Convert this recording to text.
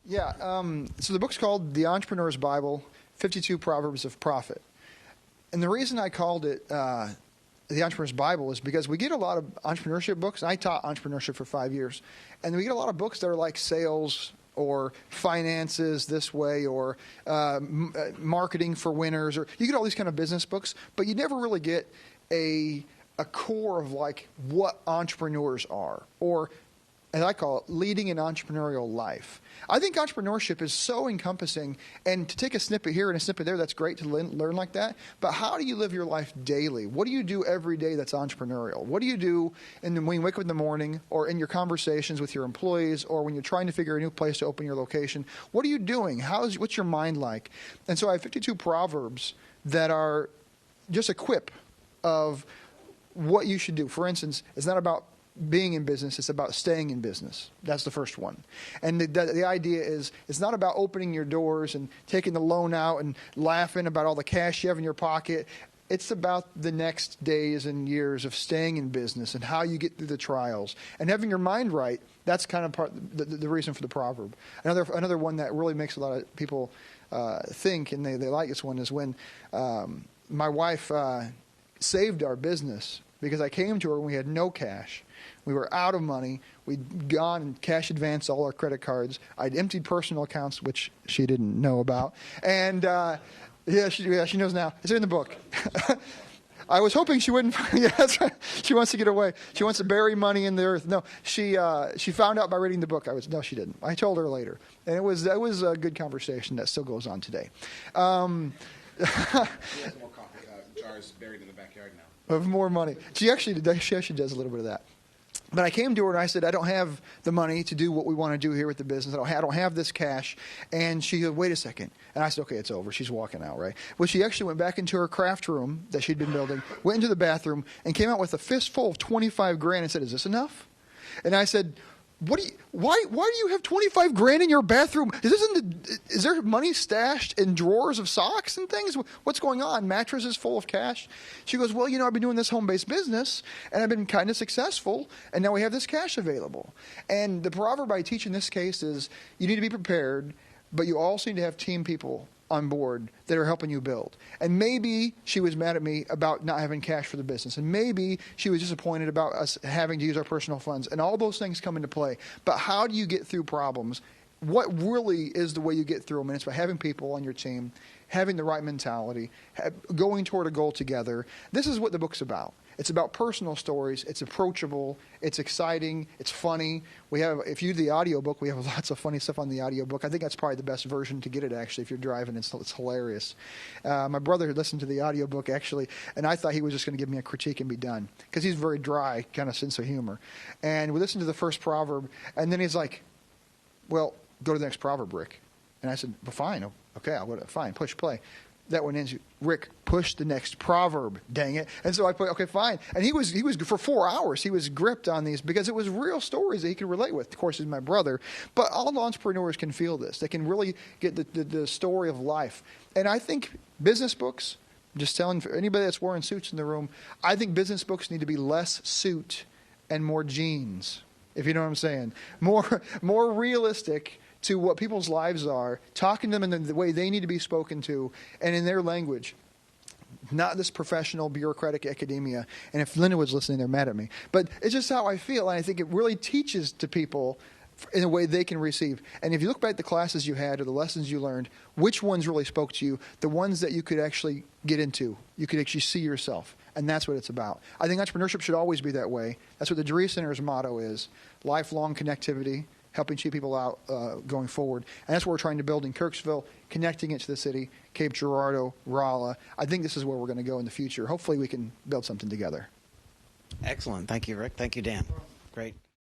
Yeah. So the book's called The Entrepreneur's Bible, 52 Proverbs of Profit. And the reason I called it The Entrepreneur's Bible is because we get a lot of entrepreneurship books. I taught entrepreneurship for 5 years. And we get a lot of books that are like sales or finances this way or marketing for winners. Or you get all these kind of business books, but you never really get a core of like what entrepreneurs are, or as I call it, leading an entrepreneurial life. I think entrepreneurship is so encompassing, and to take a snippet here and a snippet there, that's great to learn like that. But how do you live your life daily? What do you do every day that's entrepreneurial? What do you do when you wake up in the morning, or in your conversations with your employees, or when you're trying to figure a new place to open your location? What are you doing? What's your mind like? And so I have 52 proverbs that are just a quip of what you should do. For instance, it's not about being in business, it's about staying in business. That's the first one. And the idea is, it's not about opening your doors and taking the loan out and laughing about all the cash you have in your pocket. It's about the next days and years of staying in business and how you get through the trials and having your mind right. That's kind of the reason for the proverb. Another one that really makes a lot of people think, and they like this one, is when my wife saved our business, because I came to her when we had no cash. We were out of money. We'd gone and cash advanced all our credit cards. I'd emptied personal accounts, which she didn't know about. And she knows now. It's in the book. I was hoping she wouldn't. Yeah, that's right. She wants to get away. She wants to bury money in the earth. No, she found out by reading the book. No, she didn't. I told her later, and it was a good conversation that still goes on today. She has more coffee jars buried in the backyard now. Of more money. She actually does a little bit of that. But I came to her and I said, I don't have the money to do what we want to do here with the business. I don't have this cash. And she said, wait a second. And I said, okay, it's over. She's walking out, right? Well, she actually went back into her craft room that she'd been building, went into the bathroom, and came out with a fistful of 25 grand and said, is this enough? And I said, why do you have 25 grand in your bathroom? Is there money stashed in drawers of socks and things? What's going on? Mattresses full of cash? She goes, well, I've been doing this home-based business, and I've been kind of successful, and now we have this cash available. And the proverb I teach in this case is, you need to be prepared, but you also need to have team people on board that are helping you build. And maybe she was mad at me about not having cash for the business. And maybe she was disappointed about us having to use our personal funds. And all those things come into play. But how do you get through problems? What really is the way you get through them? And it's by having people on your team, having the right mentality, going toward a goal together. This is what the book's about. It's about personal stories. It's approachable. It's exciting. It's funny. If you do the audiobook, we have lots of funny stuff on the audiobook. I think that's probably the best version to get it, actually, if you're driving. It's hilarious. My brother listened to the audiobook, actually, and I thought he was just going to give me a critique and be done, because he's very dry kind of sense of humor. And we listened to the first proverb, and then he's like, well, go to the next proverb, Rick. And I said, well, fine. Okay, I'll go to fine. Push play. That one ends, Rick, push the next proverb, dang it. And so I put, okay, fine. And he was for 4 hours, he was gripped on these because it was real stories that he could relate with. Of course, he's my brother. But all entrepreneurs can feel this. They can really get the story of life. And I think business books, just telling for anybody that's wearing suits in the room, I think business books need to be less suit and more jeans, if you know what I'm saying. More realistic to what people's lives are, talking to them in the way they need to be spoken to, and in their language. Not this professional, bureaucratic academia. And if Linda was listening, they're mad at me. But it's just how I feel, and I think it really teaches to people in a way they can receive. And if you look back at the classes you had or the lessons you learned, which ones really spoke to you? The ones that you could actually get into. You could actually see yourself. And that's what it's about. I think entrepreneurship should always be that way. That's what the Dree Center's motto is. Lifelong connectivity, helping cheap people out going forward. And that's what we're trying to build in Kirksville, connecting it to the city, Cape Girardeau, Rolla. I think this is where we're going to go in the future. Hopefully we can build something together. Excellent. Thank you, Rick. Thank you, Dan. Great.